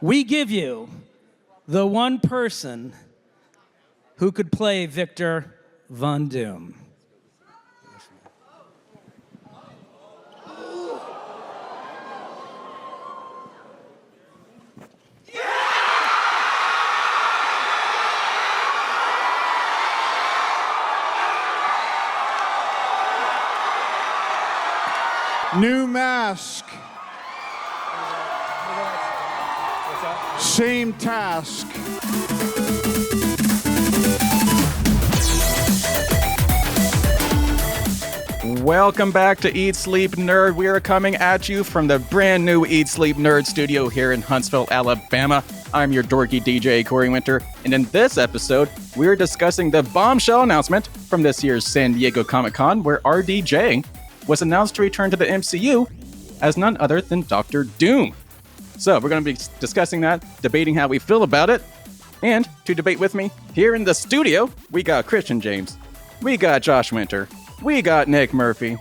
we give you the one person who could play Victor Von Doom. New mask. Same task. Welcome back to Eat Sleep Nerd. We are coming at you from the brand new Eat Sleep Nerd studio here in Huntsville, Alabama. I'm your dorky DJ, Corey Winter, and in this episode, we're discussing the bombshell announcement from this year's San Diego Comic-Con, where RDJ was announced to return to the MCU as none other than Dr. Doom. So we're going to be discussing that, debating how we feel about it, and to debate with me here in the studio, we got Christian James, we got Josh Winter, we got Nick Murphy,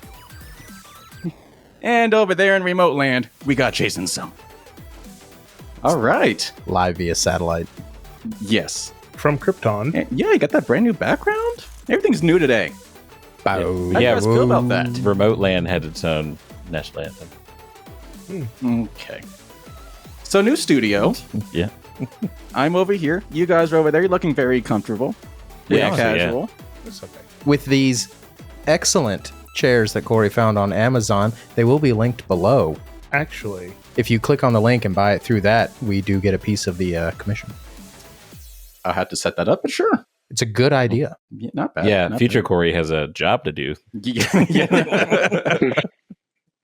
and over there in remote land, we got Jason Sum. All right. Live via satellite. Yes. From Krypton. And yeah, you got that brand new background? Everything's new today. Bow. How do you guys feel about that? Remote land had its own national anthem. Okay. So, new studio. Yeah. I'm over here. You guys are over there. You're looking very comfortable. Yeah, Pretty casual. It's okay. With these excellent chairs that Corey found on Amazon, they will be linked below. Actually, If you click on the link and buy it through that, we do get a piece of the commission. I had to set that up, but sure. It's a good idea. Yeah, not bad. Yeah, not future bad. Corey has a job to do. Yeah.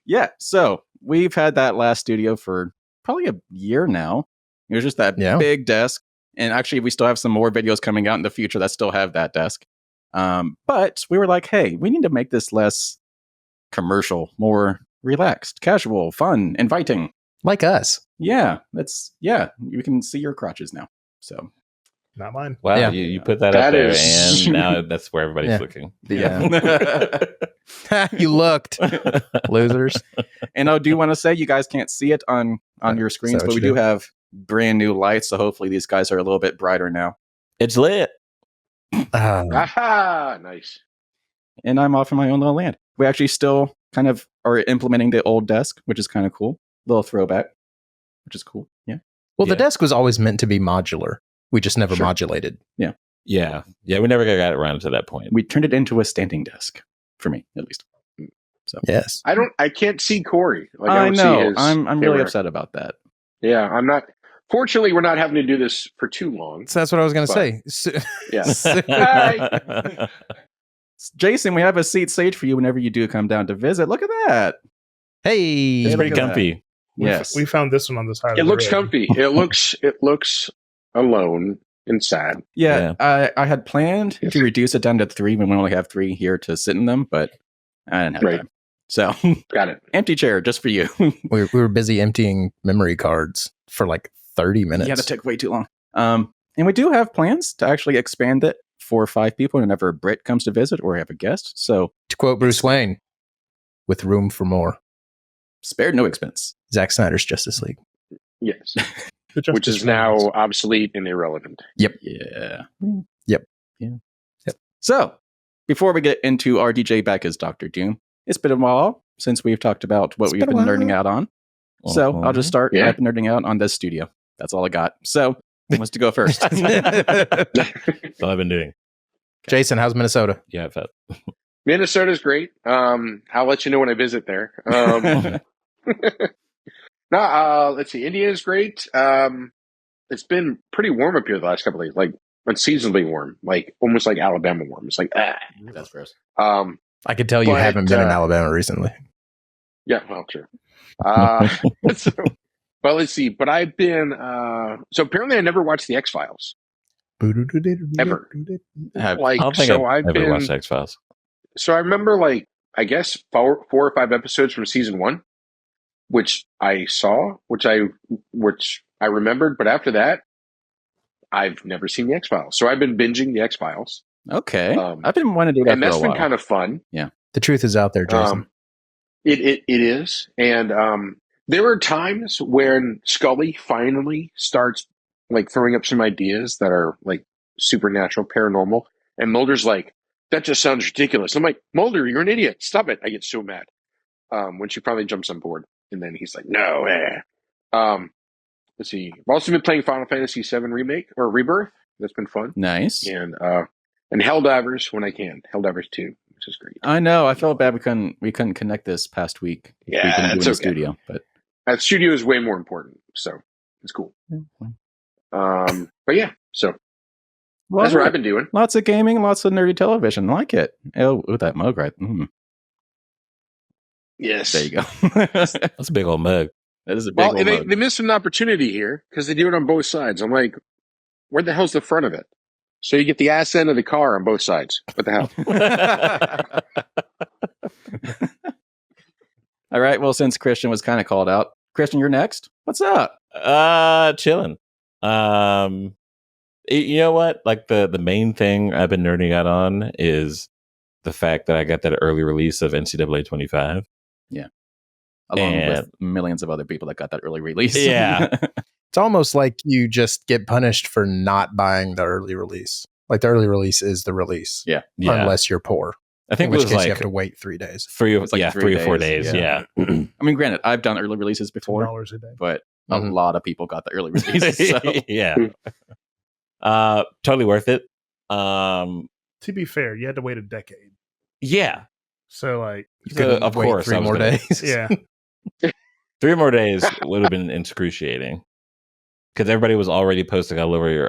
Yeah, so we've had that last studio for probably a year now. It was just that big desk. And actually, we still have some more videos coming out in the future that still have that desk. But we were like, hey, we need to make this less commercial, more relaxed, casual, fun, inviting. Like us. Yeah, you can see your crotches now. So not mine. Wow, Yeah. you put that That up there, is- and now that's where everybody's Yeah. looking. Yeah. You looked. Losers. And I do want to say, you guys can't see it on your screens, what but we you do have brand new lights. So hopefully these guys are a little bit brighter now. It's lit. Aha! Nice. And I'm off in my own little land. We actually still kind of are implementing the old desk, which is kind of cool. Little throwback, which is cool. Yeah. Well, the Yeah. desk was always meant to be modular. We just never Sure. modulated. Yeah, we never got around to that point. We turned it into a standing desk, for me at least. So Yes. I can't see Corey. Like, I don't know. See his I'm really camera. upset about that. Yeah, I'm not. Fortunately, we're not having to do this for too long. So that's what I was going to But- say. Yeah. Jason, we have a seat saved for you whenever you do come down to visit. Look at that. Hey. It's pretty look at comfy. Yes. We found this one on the side. It of the looks road. comfy. It looks alone and sad. Yeah, I had planned to reduce it down to 3 when we only have 3 here to sit in them, but I didn't have Right. time. So, Got it. empty chair just for you. We were busy emptying memory cards for like 30 minutes. Yeah, that took way too long. And we do have plans to actually expand it for 5 people whenever Britt comes to visit or have a guest. So, To quote Bruce Wayne, with room for more. spared no expense. Zack Snyder's Justice League. Yes. The Which Justice is now League. obsolete and irrelevant. Yeah. Yep. Yeah. So, before we get into RDJ back as Dr. Doom, it's been a while since we've talked about what It's we've been been a while. nerding out on. So, I'll just start Yeah. I've been nerding out on this studio. That's all I got. So, who wants to go first? That's all I've been doing. Jason, how's Minnesota? Yeah, I felt. Minnesota's great. I'll let you know when I visit there. Let's see. Indiana's great. It's been pretty warm up here the last couple of days, like unseasonably warm, like almost like Alabama warm. It's like, That's gross. I could tell you But, haven't been in Alabama recently. yeah, well, sure. So, well, let's see. But I've been, so apparently I never watched the X-Files. Ever. Like, I don't think so I've I've ever been, watched X Files. so I remember like, I guess 4 or 5 episodes from season 1, which I saw, which I remembered. But after that, I've never seen the X-Files. So I've been binging the X-Files. Okay. Um, I've been wanting to do that And for that's a been while. kind of fun. The truth is out there, Jason. It is. And There are times when Scully finally starts like throwing up some ideas that are like supernatural, paranormal, and Mulder's like, "That just sounds ridiculous." I'm like, "Mulder, you're an idiot. Stop it!" I get so mad when she finally jumps on board, and then he's like, "No." Let's see. I've also been playing Final Fantasy VII Remake or Rebirth. That's been fun. Nice. And Helldivers when I can. Helldivers 2, which is great. I know. I felt bad we couldn't connect this past week. Yeah, we couldn't do it it's in the okay. studio, but That studio is way more important, so it's cool. But yeah, so well, that's what I've been doing. Lots of gaming, lots of nerdy television. I like it. Oh, with that mug, right? Yes. There you go. That's a big old mug. That is a big Well, old they mug. missed an opportunity here because they do it on both sides. I'm like, where the hell's the front of it? So you get the ass end of the car on both sides. What the hell? All right. Well, since Christian was kind of called out, Christian, you're next. What's up? Chilling. You know what? Like the main thing I've been nerding out on is the fact that I got that early release of NCAA 25. Along And- with millions of other people that got that early release. Yeah. It's almost like you just get punished for not buying the early release. Like the early release is the release, yeah. Yeah. unless you're poor. I think In it which was case like you have to wait 3 days. three or It's like 3 or 4 days, days. yeah. Yeah. I mean, granted, I've done early releases before, $2 a day. but Mhm. a lot of people got the early releases. So. Yeah. Totally worth it. To be fair, you had to wait a decade. Yeah. So like, You So, couldn't of wait course, 3 I was more gonna- days. yeah, 3 more days would have been excruciating because everybody was already posting all over your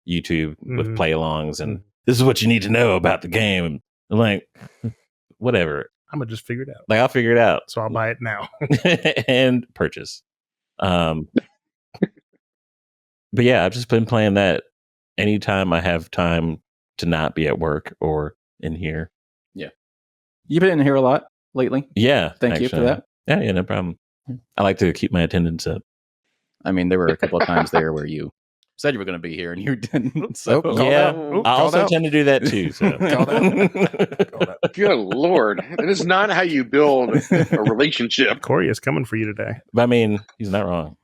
YouTube with Mhm. play-alongs and this is what you need to know about the game. I'm like, whatever. I'm gonna just figure it out. Like I'll figure it out So I'll buy it now. and purchase. But yeah, I've just been playing that anytime I have time to not be at work or in here. You've been in here a lot lately. Yeah. Thank you for actually. that. Yeah, no problem. I like to keep my attendance up. I mean, there were a couple of times there where you said you were going to be here and you didn't. So Oh, called Yeah. out. Oop, I also out. tend to do that too. So. Called out. Good Lord. That is not how you build a relationship. Corey is coming for you today. But I mean, he's not wrong.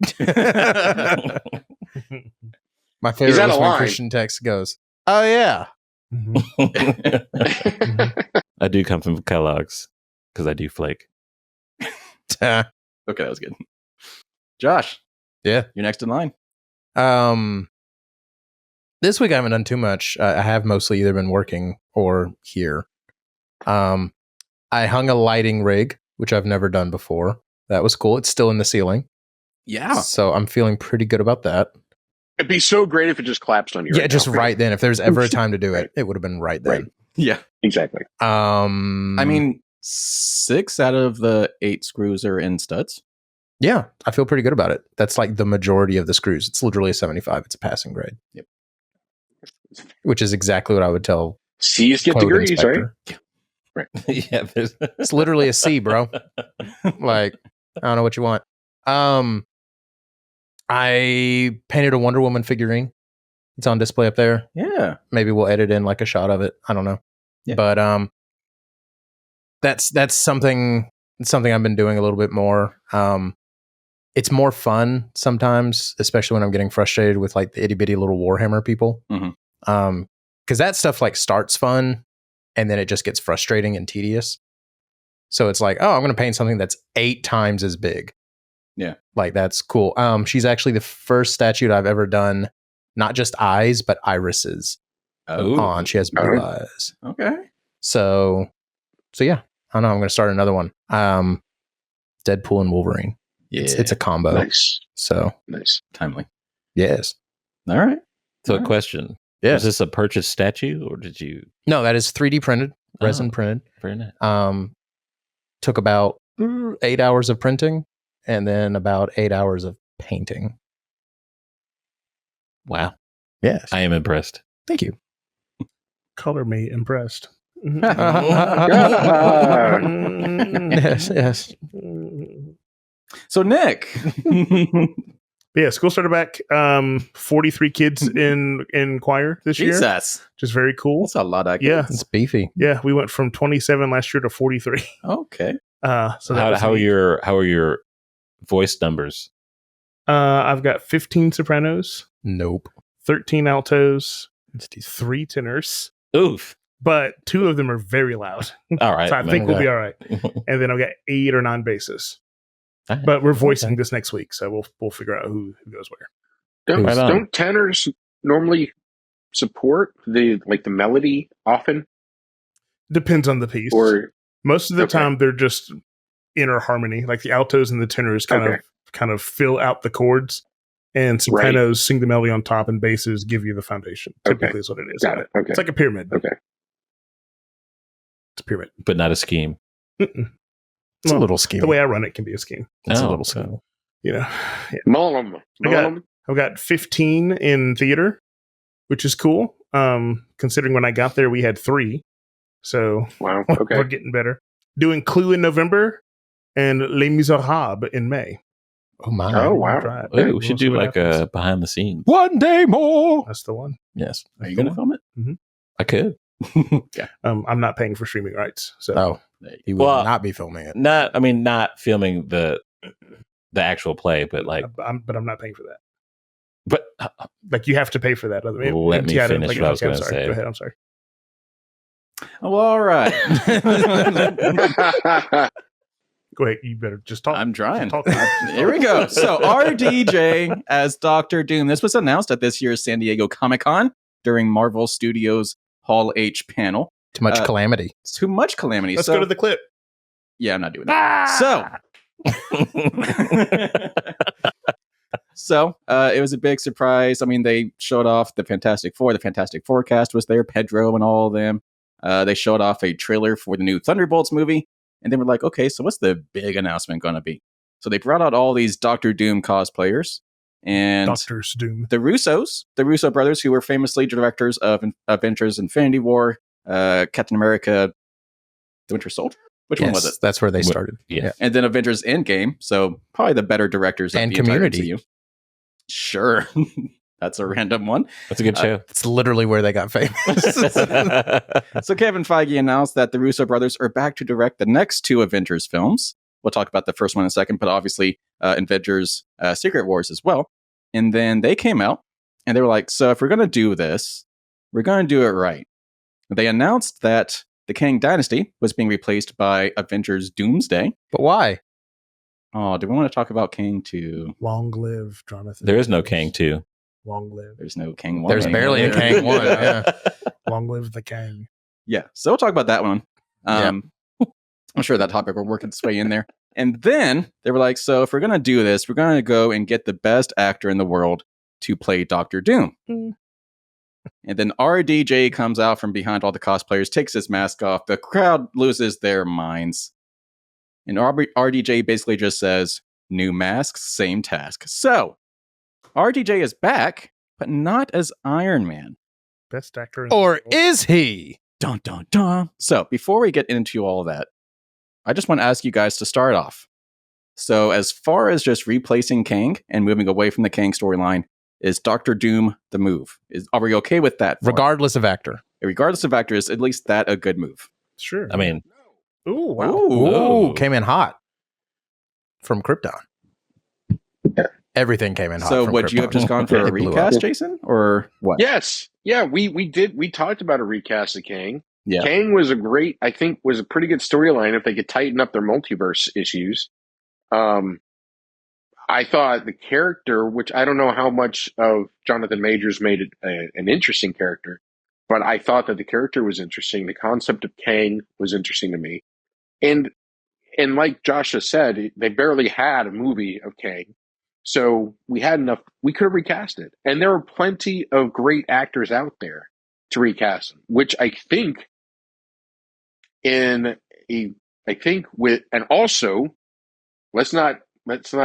My favorite out is of when line. Christian text goes, "Oh yeah." I do come from Kellogg's because I do flake. okay, that was good. Josh. Yeah. You're next in line. This week I haven't done too much. I have mostly either been working or here. I hung a lighting rig, which I've never done before. That was cool. It's still in the ceiling. Yeah. So I'm feeling pretty good about that. It'd be so great if it just collapsed on you. Yeah, right just now. right then. If there's ever a time to do it, it would have been right then. Right. Yeah. Exactly. I mean, 6 out of the 8 screws are in studs. Yeah, I feel pretty good about it. That's like the majority of the screws. It's literally a 75. It's a passing grade. Yep. Which is exactly what I would tell C's get code degrees, inspector. right? Yeah, there's It's literally a C, bro. Like, I don't know what you want. I painted a Wonder Woman figuurine. It's on display up there. Yeah. Maybe we'll edit in like a shot of it. I don't know. Yeah. But that's something I've been doing a little bit more. It's more fun sometimes, especially when I'm getting frustrated with like the itty bitty little Warhammer people. Mhm. Because that stuff like starts fun and then it just gets frustrating and tedious. So it's like, oh, I'm going to paint something that's 8 times as big. Yeah. Like that's cool. She's actually the first statue I've ever done, not just eyes, but irises on. She has blue Alright. eyes. Okay. So yeah, I don't know. I'm going to start another one. Deadpool and Wolverine. Yeah. It's a combo. Nice. So Nice. timely. yes. All right. so. A Alright. question: Yes. Is this a purchased statue, or did you? No, that is 3D printed, resin Oh. printed. Very nice. Took about 8 hours of printing and then about 8 hours of painting. Wow, Yes. I am impressed. Thank you. Color me impressed. Yes, yes. So, Nick. But yeah, school started back. 43 kids in choir this year, Jesus. which is very cool. That's a lot of Yeah. It's beefy. Yeah, we went from 27 last year to 43. Okay. So that was How are neat. your voice numbers. I've got 15 sopranos, Nope. 13 altos, 3 tenors, Oof. but 2 of them are very loud. All right. So I think we'll okay. be all right. And then I've got 8 or 9 basses. All right. But we're voicing Okay. this next week, so we'll figure out who goes where. Don't, Right on. don't tenors normally support the melody often? Depends on the piece. Or Most of the Okay. time, they're just inner harmony. Like the altos and the tenors kind of fill out the chords, and sopranos sing the melody on top, and basses give you the foundation. Okay. Typically, is what it is. got it. Okay. It's like a pyramid. Okay. It's a pyramid. But not a scheme. Mm-mm. It's Well, a little scheme. The way I run it can be a scheme. It's a Oh, little so- scheme. You know, Mullum. I got- I've got 15 in theater, which is cool. Considering when I got there, we had 3. So Wow. we're Okay. getting better. Doing Clue in November and Les Miserables in May. Oh my. Oh, wow. Try it. Ooh, We'll we should see do what like happens. a behind the scenes. One day more. That's the one. Yes. Are you going to film it? Mhm. I could. I'm not paying for streaming rights. So Oh, he will Well, not be filming it. not filming the actual play, but like, I'm not paying for that. but Like you have to pay for that. Let me finish what I was I'm gonna sorry. say. Go ahead. I'm sorry. Well, all right. Go ahead. You better just talk. I'm trying. Just talk. Here we go. So RDJ as Doctor Doom. This was announced at this year's San Diego Comic-Con during Marvel Studios Hall H panel. Too much calamity. It's too much calamity. Let's so, go to the clip. Yeah, I'm not doing that. So it was a big surprise. I mean, they showed off the Fantastic Four. The Fantastic Four cast was there, Pedro and all of them. They showed off a trailer for the new Thunderbolts movie. And they were like, okay, so what's the big announcement going to be? So they brought out all these Doctor Doom cosplayers. And Doctor's Doom. the Russo brothers, who were famously directors of Avengers Infinity War, Captain America, The Winter Soldier? Which one was it? That's where they started. Yeah. And then Avengers Endgame. So probably the better directors of And the entire Community. MCU. Sure. That's a random one. That's a good show. It's literally where they got famous. So Kevin Feige announced that the Russo brothers are back to direct the next 2 Avengers films. We'll talk about the first one in a second, but obviously Avengers Secret Wars as well. And then they came out and they were like, so if we're going to do this, we're going to do it right. They announced that the Kang Dynasty was being replaced by Avengers Doomsday. But why? Oh, do we want to talk about Kang 2? Long live Jonathan. There is no Majors. Kang 2. Long live. There's no Kang 1. There's barely a Kang 1. Yeah. Long live the Kang. Yeah, so we'll talk about that one. I'm sure that topic will work its way in there. And then they were like, so if we're going to do this, we're going to go and get the best actor in the world to play Doctor Doom. And then RDJ comes out from behind all the cosplayers, takes his mask off. The crowd loses their minds. And RDJ basically just says, new masks, same task. So RDJ is back, but not as Iron Man. Best actor. In the Or world. is he? Dun, dun, dun. So before we get into all of that, I just want to ask you guys to start off. So as far as just replacing Kang and moving away from the Kang storyline, is Doctor Doom the move? Are we okay with that? Regardless of actor. Regardless of actor, is at least that a good move? Sure. I mean, Ooh, wow. Ooh, Ooh. came in hot from Krypton. Everything came in hot. So from would you have Krypton. just gone for a It blew recast, up. Jason? Or what? Yes. Yeah, we did. We talked about a recast of Kang. Yeah. Kang was a pretty good storyline if they could tighten up their multiverse issues. I thought the character, which I don't know how much of Jonathan Majors made it an interesting character, but I thought that the character was interesting. The concept of Kang was interesting to me. And like Josh just said, they barely had a movie of Kang. So we had enough, we could have recast it. And there are plenty of great actors out there to recast them, which I think also let's not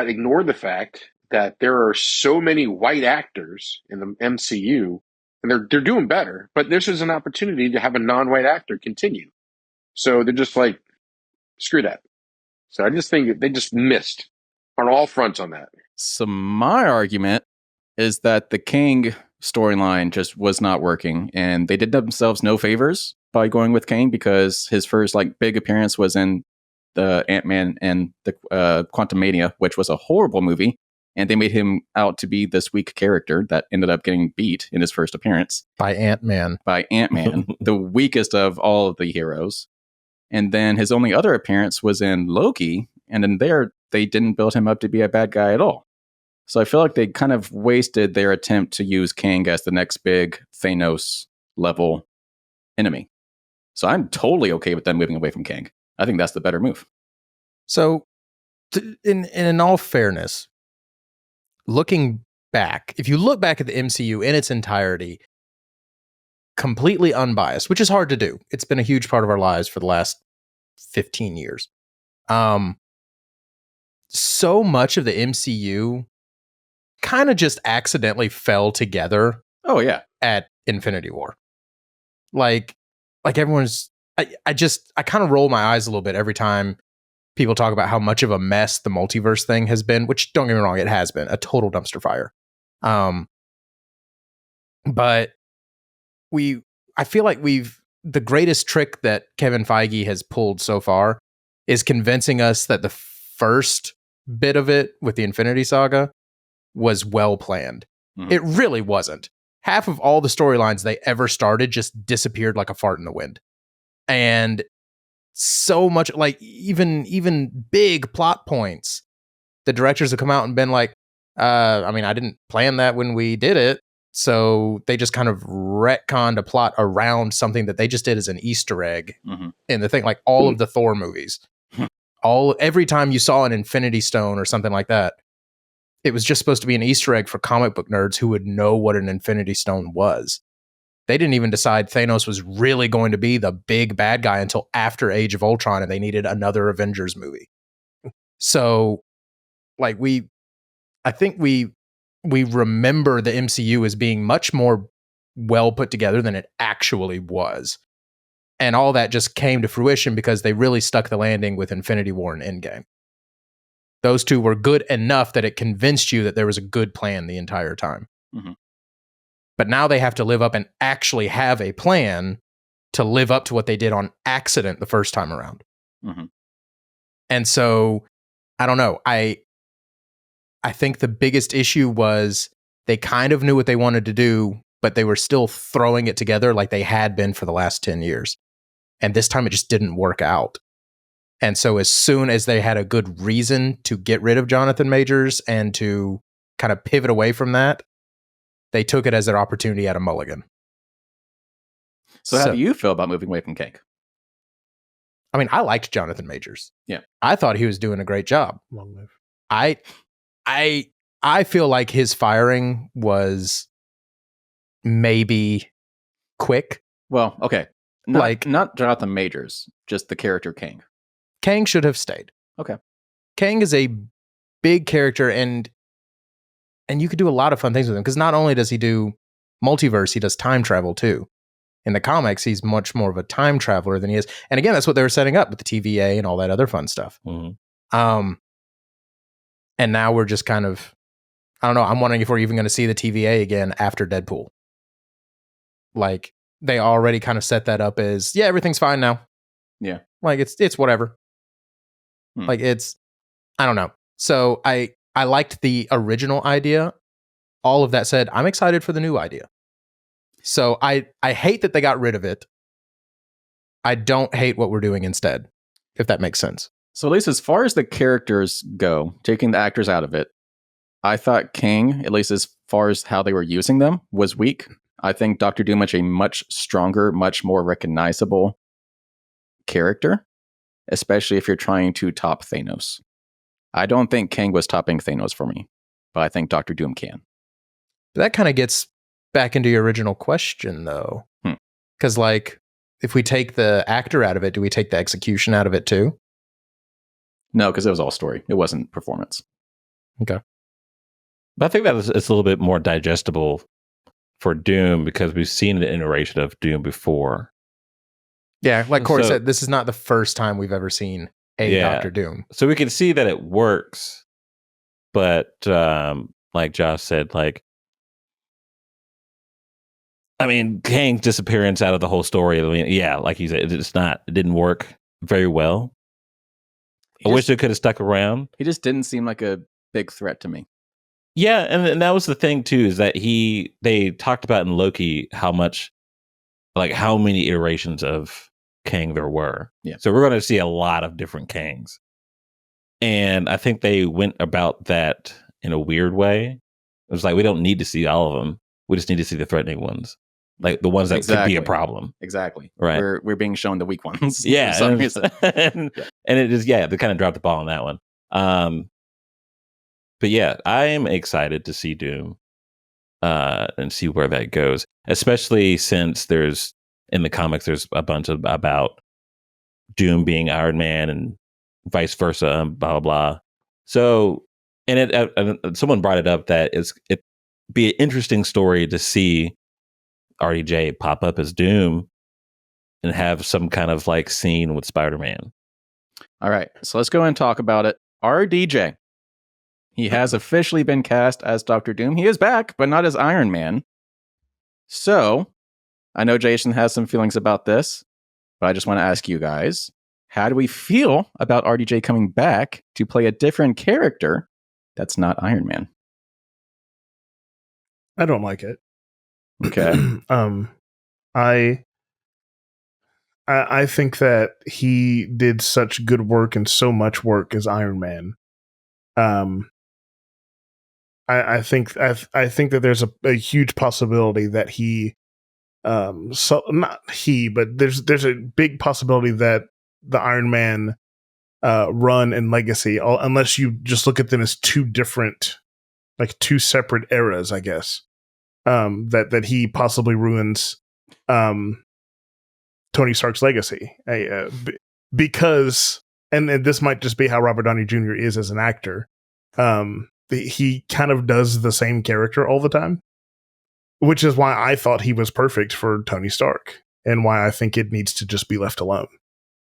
ignore the fact that there are so many white actors in the MCU and they're doing better, but this is an opportunity to have a non-white actor continue. So they're just like, screw that. So I just think they just missed on all fronts on that. So my argument is that the Kang storyline just was not working, and they did themselves no favors by going with Kang because his first big appearance was in the Ant-Man and the Quantumania, which was a horrible movie, and they made him out to be this weak character that ended up getting beat in his first appearance By Ant-Man. The weakest of all of the heroes. And then his only other appearance was in Loki, and in there they didn't build him up to be a bad guy at all. So I feel like they kind of wasted their attempt to use Kang as the next big Thanos level enemy. So I'm totally okay with them moving away from Kang. I think that's the better move. So, in all fairness, looking back, if you look back at the MCU in its entirety, completely unbiased, which is hard to do. It's been a huge part of our lives for the last 15 years. So much of the MCU kind of just accidentally fell together. Oh yeah, at Infinity War. Like everyone's, I kind of roll my eyes a little bit every time people talk about how much of a mess the multiverse thing has been, which, don't get me wrong, it has been a total dumpster fire. But I feel like the greatest trick that Kevin Feige has pulled so far is convincing us that the first bit of it with the Infinity Saga was well planned. Mm-hmm. It really wasn't. Half of all the storylines they ever started just disappeared like a fart in the wind. And so much, like even big plot points, the directors have come out and been like, I didn't plan that when we did it. So they just kind of retconned a plot around something that they just did as an Easter egg in the thing, like all of the Thor movies. Every time you saw an Infinity Stone or something like that, it was just supposed to be an Easter egg for comic book nerds who would know what an Infinity Stone was. They didn't even decide Thanos was really going to be the big bad guy until after Age of Ultron, and they needed another Avengers movie. So, like, I think we remember the MCU as being much more well put together than it actually was. And all that just came to fruition because they really stuck the landing with Infinity War and Endgame. Those two were good enough that it convinced you that there was a good plan the entire time. Mm-hmm. But now they have to live up and actually have a plan to live up to what they did on accident the first time around. Mm-hmm. And so, I don't know. I think the biggest issue was they kind of knew what they wanted to do, but they were still throwing it together like they had been for the last 10 years. And this time it just didn't work out. And so as soon as they had a good reason to get rid of Jonathan Majors and to kind of pivot away from that, they took it as their opportunity at a mulligan. So how do you feel about moving away from Kang? I mean, I liked Jonathan Majors. Yeah. I thought he was doing a great job. Long live. I feel like his firing was maybe quick. Well, okay. Not Jonathan Majors, just the character Kang. Kang should have stayed. Okay. Kang is a big character, and you could do a lot of fun things with him, because not only does he do multiverse, he does time travel too. In the comics, he's much more of a time traveler than he is. And again, that's what they were setting up with the TVA and all that other fun stuff. Mm-hmm. And now we're just kind of, I don't know, I'm wondering if we're even going to see the TVA again after Deadpool. Like, they already kind of set that up as, yeah, everything's fine now. Yeah. Like, it's whatever. Like, I don't know. So I liked the original idea. All of that said, I'm excited for the new idea. So I hate that they got rid of it. I don't hate what we're doing instead, if that makes sense. So at least as far as the characters go, taking the actors out of it, I thought Kang, at least as far as how they were using them, was weak. I think Doctor Doom is a much stronger, much more recognizable character, especially if you're trying to top Thanos. I don't think Kang was topping Thanos for me, but I think Doctor Doom can. But that kind of gets back into your original question, though. Because, like, if we take the actor out of it, do we take the execution out of it too? No, because it was all story. It wasn't performance. Okay. But I think that it's a little bit more digestible for Doom because we've seen an iteration of Doom before. Yeah, like Corey said, this is not the first time we've ever seen a Doctor Doom. So we can see that it works, but like Josh said, like, I mean, Kang's disappearance out of the whole story. I mean, yeah, like he said, it didn't work very well. I wish it could have stuck around. He just didn't seem like a big threat to me. Yeah, and that was the thing too, is that they talked about in Loki how many iterations of Kang there were. Yeah. So we're going to see a lot of different Kangs. And I think they went about that in a weird way. It was like, we don't need to see all of them. We just need to see the threatening ones. Like the ones that could be a problem. Exactly. Right. We're being shown the weak ones. Yeah. For some reason. And it is, they kind of dropped the ball on that one. But yeah, I am excited to see Doom and see where that goes, especially since in the comics, there's a bunch about Doom being Iron Man and vice versa, and blah, blah, blah. So, and someone brought it up that it'd be an interesting story to see RDJ pop up as Doom and have some kind of like scene with Spider-Man. All right. So let's go and talk about it. RDJ. He has officially been cast as Dr. Doom. He is back, but not as Iron Man. So, I know Jason has some feelings about this, but I just want to ask you guys, how do we feel about RDJ coming back to play a different character that's not Iron Man? I don't like it. Okay. I think that he did such good work and so much work as Iron Man. I think that there's a huge possibility that there's a big possibility that the Iron Man run and legacy, unless you just look at them as two separate eras, I guess, that he possibly ruins Tony Stark's legacy, because and this might just be how Robert Downey Jr. is as an actor. He kind of does the same character all the time, which is why I thought he was perfect for Tony Stark and why I think it needs to just be left alone.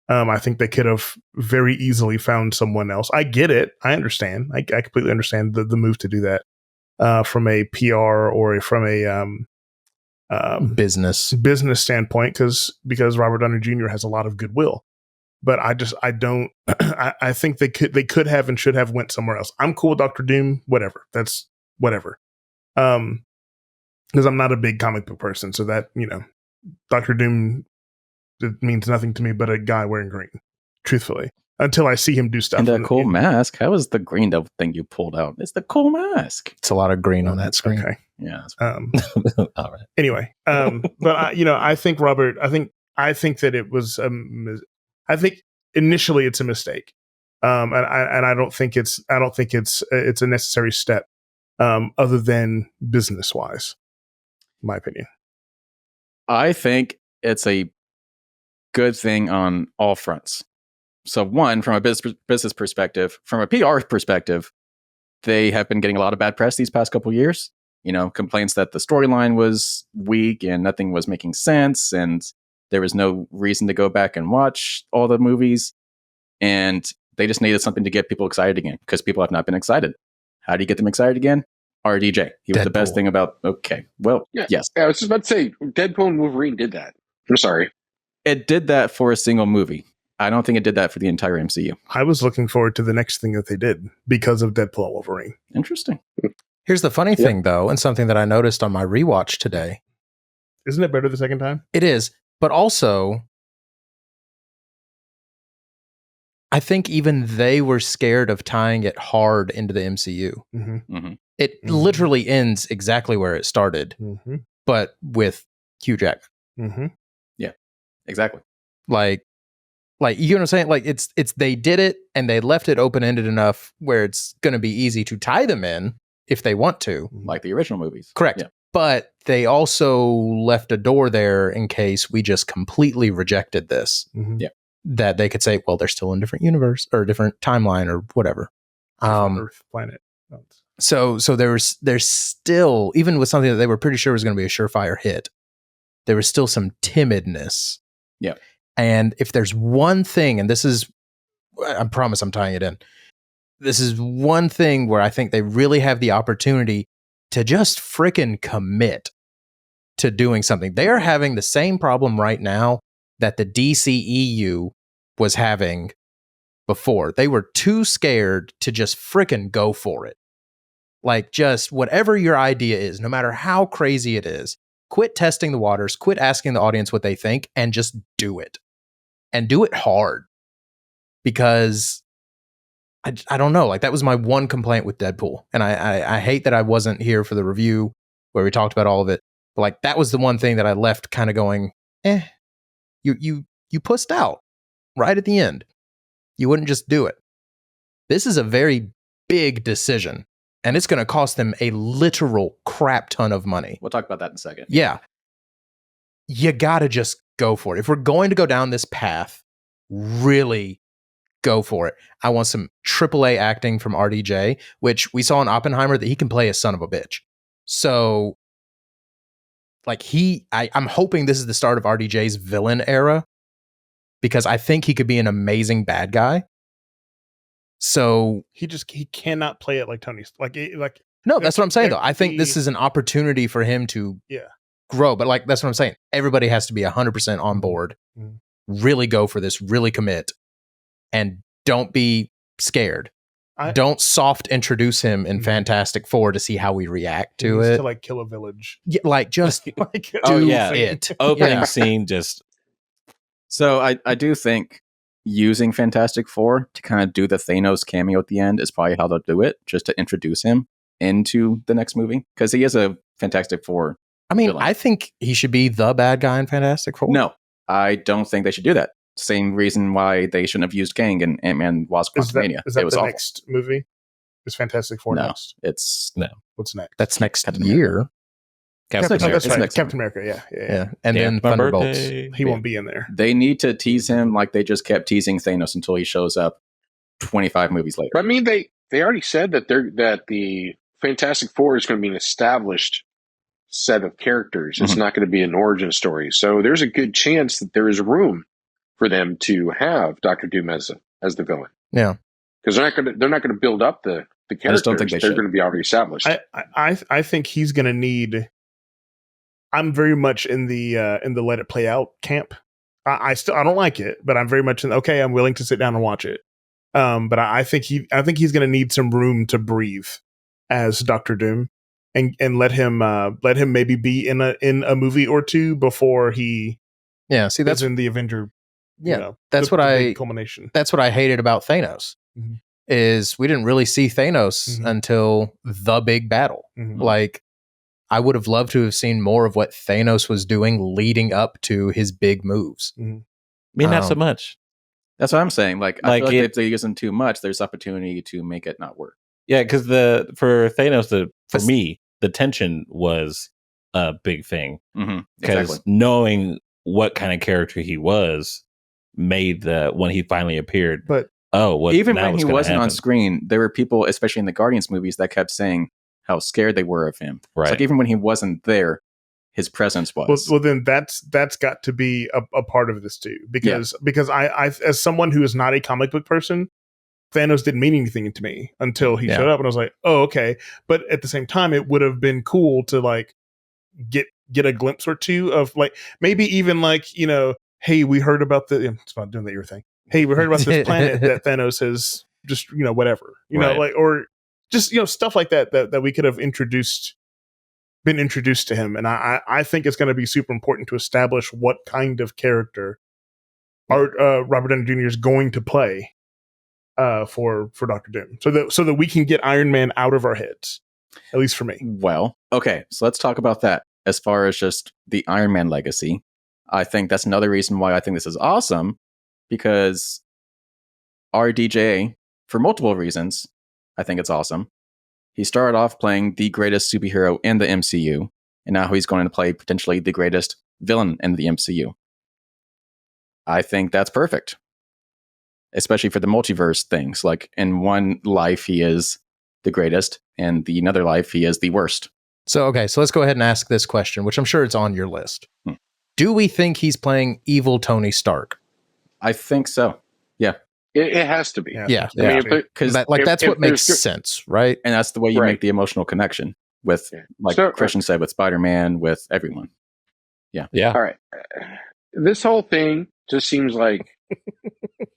I think they could have very easily found someone else. I get it. I understand. I completely understand the move to do that from a PR or from a business standpoint, because Robert Downey Jr. has a lot of goodwill. But I don't. I think they could have and should have went somewhere else. I'm cool with Doctor Doom. Whatever. That's whatever. Because I'm not a big comic book person, so that Doctor Doom, it means nothing to me but a guy wearing green. Truthfully, until I see him do stuff. And a cool mask. How was the green thing you pulled out? It's the cool mask. It's a lot of green on that screen. Okay. Yeah. All right. Anyway, but I think Robert. I think that it was. I think initially it's a mistake, and I don't think it's a necessary step, other than business wise, in my opinion. I think it's a good thing on all fronts. So, one, from a business perspective, from a PR perspective, they have been getting a lot of bad press these past couple of years. Complaints that the storyline was weak and nothing was making sense, and there was no reason to go back and watch all the movies. And they just needed something to get people excited again, because people have not been excited. How do you get them excited again? RDJ. He was the best thing about. Okay, well, yes. I was just about to say, Deadpool and Wolverine did that. I'm sorry. It did that for a single movie. I don't think it did that for the entire MCU. I was looking forward to the next thing that they did because of Deadpool and Wolverine. Interesting. Here's the funny thing, though, and something that I noticed on my rewatch today. Isn't it better the second time? It is, but also, I think even they were scared of tying it hard into the MCU. Mm-hmm. Mm-hmm. It literally ends exactly where it started, but with Hugh Jackman. Mm-hmm. Yeah, exactly. Like you know what I'm saying? Like it's they did it and they left it open ended enough where it's going to be easy to tie them in if they want to, like the original movies. Correct. Yeah. But they also left a door there in case we just completely rejected this. Mm-hmm. Yeah. That they could say, well, they're still in a different universe or a different timeline or whatever. Earth, planet. So there's still, even with something that they were pretty sure was going to be a surefire hit, there was still some timidness. Yeah. And if there's one thing, and this is, I promise I'm tying it in. This is one thing where I think they really have the opportunity to just frickin' commit to doing something. They are having the same problem right now that the DCEU was having before. They were too scared to just frickin' go for it. Like, just whatever your idea is, no matter how crazy it is, quit testing the waters, quit asking the audience what they think, and just do it. And do it hard. Because I don't know. Like, that was my one complaint with Deadpool. And I hate that I wasn't here for the review where we talked about all of it. But like, that was the one thing that I left kind of going, you pussed out right at the end. You wouldn't just do it. This is a very big decision. And it's going to cost them a literal crap ton of money. We'll talk about that in a second. Yeah. You got to just go for it. If we're going to go down this path, really go for it. I want some AAA acting from RDJ, which we saw in Oppenheimer that he can play a son of a bitch. So, like, I'm hoping this is the start of RDJ's villain era, because I think he could be an amazing bad guy. So he cannot play it like Tony's no, that's what I'm saying though. I think this is an opportunity for him to grow. But like, that's what I'm saying. Everybody has to be 100% on board. Really go for this. Really commit, and don't be scared. Don't soft introduce him in Fantastic Four to see how we react to it. To like kill a village. Yeah, like just Like, do it. Opening scene just. So I do think using Fantastic Four to kind of do the Thanos cameo at the end is probably how they'll do it, just to introduce him into the next movie, because he is a Fantastic Four. I mean, villain. I think he should be the bad guy in Fantastic Four. No, I don't think they should do that. Same reason why they shouldn't have used Kang in Ant-Man Wasp Quantumania. Is that it was the awful. next movie? Is Fantastic Four No, next? it's What's next? That's next Captain year. Captain Oh, America. that's right. next Captain America. Yeah. Yeah, and Damn, then my Thunderbolts. birthday. He won't be in there. They need to tease him like they just kept teasing Thanos until he shows up 25 movies later. But I mean, they already said that the Fantastic Four is going to be an established set of characters. It's not going to be an origin story. So there's a good chance that there is room for them to have Doctor Doom as the villain. Yeah, because they're not going to build up the characters. I just don't think they they're should. going to be already established. I think he's going to need. I'm very much in the let it play out camp. I don't like it, but I'm very much in. Okay, I'm willing to sit down and watch it. But I think he's going to need some room to breathe as Doctor Doom, and let him maybe be in a movie or two before he. Yeah, see, that's is in the Avenger. Yeah, that's what the big culmination. That's what I hated about Thanos. Is we didn't really see Thanos until the big battle. Like, I would have loved to have seen more of what Thanos was doing leading up to his big moves. I mean, not so much. That's what I'm saying. Like I feel like it- if they use him too much, there's opportunity to make it not work. Yeah, because for Thanos, for me, the tension was a big thing. Because Exactly. knowing what kind of character he was made when he finally appeared. But even when he wasn't on screen, there were people, especially in the Guardians movies, that kept saying how scared they were of him. Right. It's like even when he wasn't there, his presence was. Well, then that's got to be a part of this too, because I as someone who is not a comic book person, Thanos didn't mean anything to me until he showed up, and I was like, oh, okay. But at the same time, it would have been cool to like get a glimpse or two of like maybe even like, you know, hey, we heard about it's not doing the ear thing. Hey, we heard about this planet that Thanos has just, you know, whatever, you know, like, or just, you know, stuff like that we could have been introduced to him. And I think it's going to be super important to establish what kind of character Robert Downey Jr. is going to play for Doctor Doom, so that we can get Iron Man out of our heads, at least for me. Well, okay, so let's talk about that. As far as just the Iron Man legacy, I think that's another reason why I think this is awesome, because RDJ, for multiple reasons, I think it's awesome. He started off playing the greatest superhero in the MCU, and now he's going to play potentially the greatest villain in the MCU. I think that's perfect, especially for the multiverse things. Like, in one life, he is the greatest, and the another life, he is the worst. So, okay, so let's go ahead and ask this question, which I'm sure it's on your list. Do we think he's playing evil Tony Stark? I think so. Yeah. It has to be. Yeah. I mean, Because that's what makes sense, right? And that's the way you make the emotional connection with, like Christian said, with Spider-Man, with everyone. Yeah. Yeah. All right. This whole thing just seems like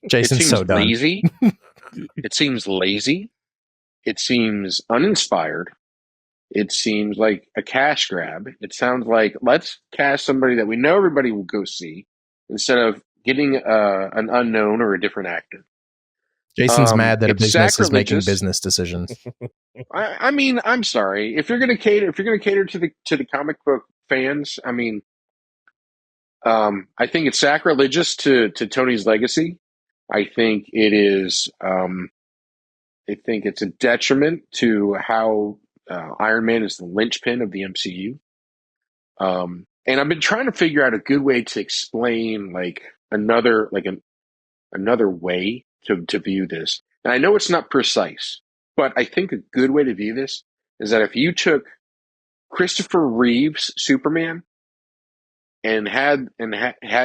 Jason's seems so done. lazy. It seems lazy. It seems uninspired. It seems like a cash grab. It sounds like let's cast somebody that we know everybody will go see instead of getting an unknown or a different actor. Jason's mad that a It's business is making sacrilegious. business decisions. I mean, I'm sorry if you're going to cater to the comic book fans. I mean, I think it's sacrilegious to Tony's legacy. I think it is. I think it's a detriment to how Iron Man is the linchpin of the MCU. And I've been trying to figure out a good way to explain another way to view this. And I know it's not precise, but I think a good way to view this is that if you took Christopher Reeve's Superman and had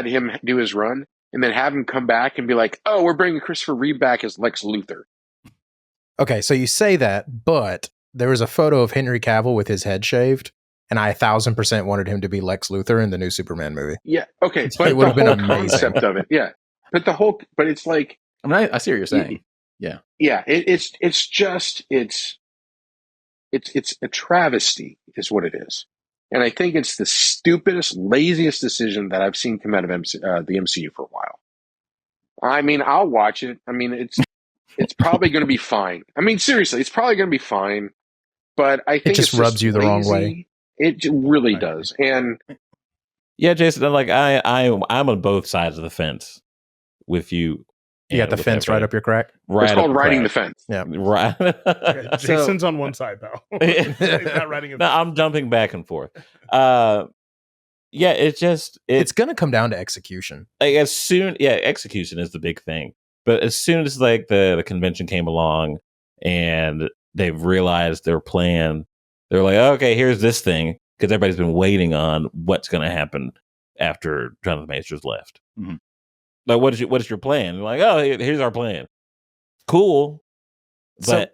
him do his run, and then have him come back and be like, "Oh, we're bringing Christopher Reeve back as Lex Luthor." Okay, so you say that, but there was a photo of Henry Cavill with his head shaved, and I 1,000% wanted him to be Lex Luthor in the new Superman movie. Yeah, okay, So but it would the have been whole amazing. concept of it, yeah, but it's like, I mean, I see what you're saying. Yeah. yeah, it's a travesty, is what it is, and I think it's the stupidest, laziest decision that I've seen come out of the MCU for a while. I mean, I'll watch it. I mean, it's probably going to be fine. I mean, seriously, it's probably going to be fine. But I think It just it's rubs you the wrong way. It really does. And Yeah, Jason, like I'm on both sides of the fence with you. You got the fence right up your crack? Right, it's called riding the fence. Yeah. Right. Okay, Jason's on one side, pal. He's not riding a No, I'm jumping back and forth. Yeah, it's going to come down to execution. like execution is the big thing. But as soon as like the convention came along and they've realized their plan, they're like, okay, here's this thing, because everybody's been waiting on what's going to happen after Jonathan Majors left. Mm-hmm. Like, what is your plan? They're like, oh, here's our plan. Cool, but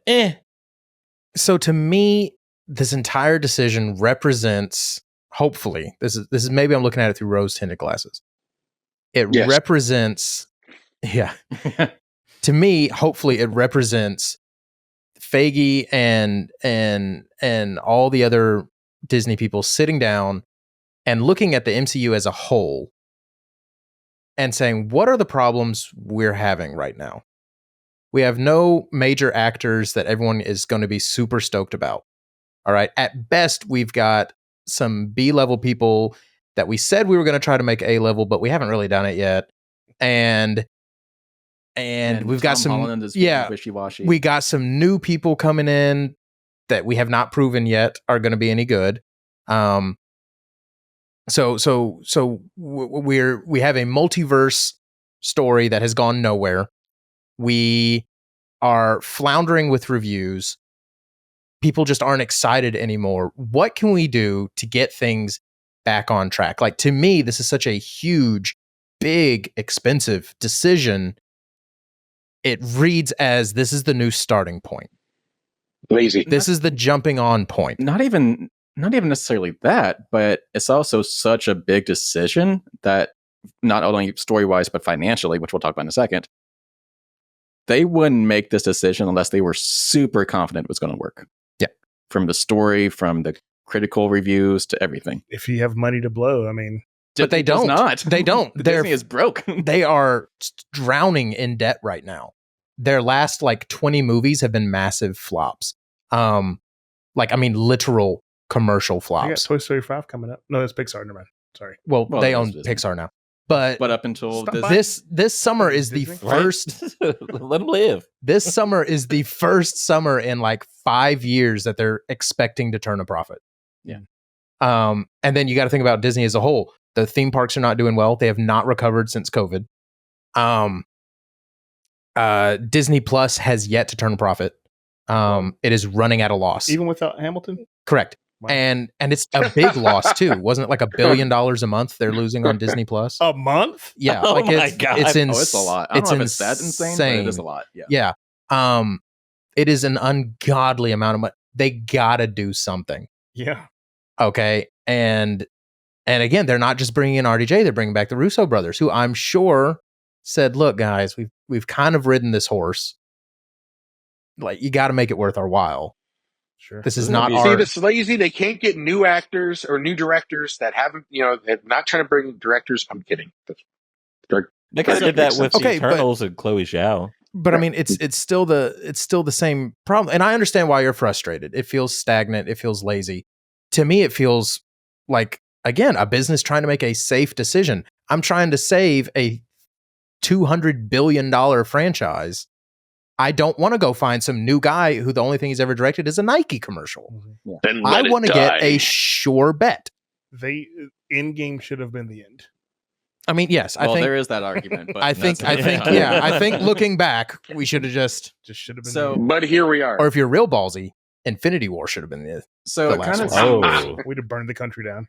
So to me, this entire decision represents, hopefully, this is maybe I'm looking at it through rose-tinted glasses. It Yes. represents, yeah. To me, hopefully, it represents Feige and all the other Disney people sitting down and looking at the MCU as a whole and saying, what are the problems we're having right now? We have no major actors that everyone is going to be super stoked about. All right. At best, we've got some B-level people that we said we were going to try to make A-level, but we haven't really done it yet. And we've got Tom some, Holland is wishy-washy. we got some new people coming in that we have not proven yet are going to be any good. So we have a multiverse story that has gone nowhere. We are floundering with reviews. People just aren't excited anymore. What can we do to get things back on track? Like, to me, this is such a huge, big, expensive decision. It reads as this is the new starting point. Lazy. This is the jumping on point. Not even necessarily that, but it's also such a big decision that not only story-wise, but financially, which we'll talk about in a second, they wouldn't make this decision unless they were super confident it was going to work. Yeah. From the story, from the critical reviews to everything. If you have money to blow, I mean, But they It does don't. not. They don't. Disney is broke. They are drowning in debt right now. Their last 20 movies have been massive flops. Literal commercial I got flops. Toy Story 5 coming up. No, that's Pixar. Never mind. Sorry. Well, Well, they that own was Disney. Pixar now. But But up until Stop this, by. this summer is the Disney? first let them live. this summer is the first summer in 5 years that they're expecting to turn a profit. Yeah. And then you got to think about Disney as a whole. The theme parks are not doing well. They have not recovered since COVID. Disney Plus has yet to turn a profit. It is running at a loss. Even without Hamilton? Correct. Wow. And it's a big loss too. Wasn't it $1 billion a month they're losing on Disney Plus? A month? Yeah. Oh my it's, God. It's it's a lot. I don't know if it's that insane, but it is a lot. Yeah. Yeah. It is an ungodly amount of money. They gotta do something. Yeah. Okay. And again, they're not just bringing in RDJ, they're bringing back the Russo brothers, who I'm sure said, "Look, guys, we've kind of ridden this horse. Like, you got to make it worth our while. Sure. This is Doesn't not it be- See, our." this lazy. They can't get new actors or new directors that haven't, they're not trying to bring directors. I'm kidding. They kind of did that with Okay, the but- Eternals and Chloe Zhao. But I mean, it's still the same problem, and I understand why you're frustrated. It feels stagnant. It feels lazy. To me, it feels like, again, a business trying to make a safe decision. I'm trying to save a $200 billion franchise. I don't want to go find some new guy who the only thing he's ever directed is a Nike commercial. Then I let want to it get die. a sure bet. Endgame should have been the end. I mean, yes, Well, I think there is that argument. But I think I think looking back, we should have just, Just should have been. So- the end. But here we are. or if you're real ballsy, Infinity War should have been the so the it last kind of Oh, We'd have burned the country down.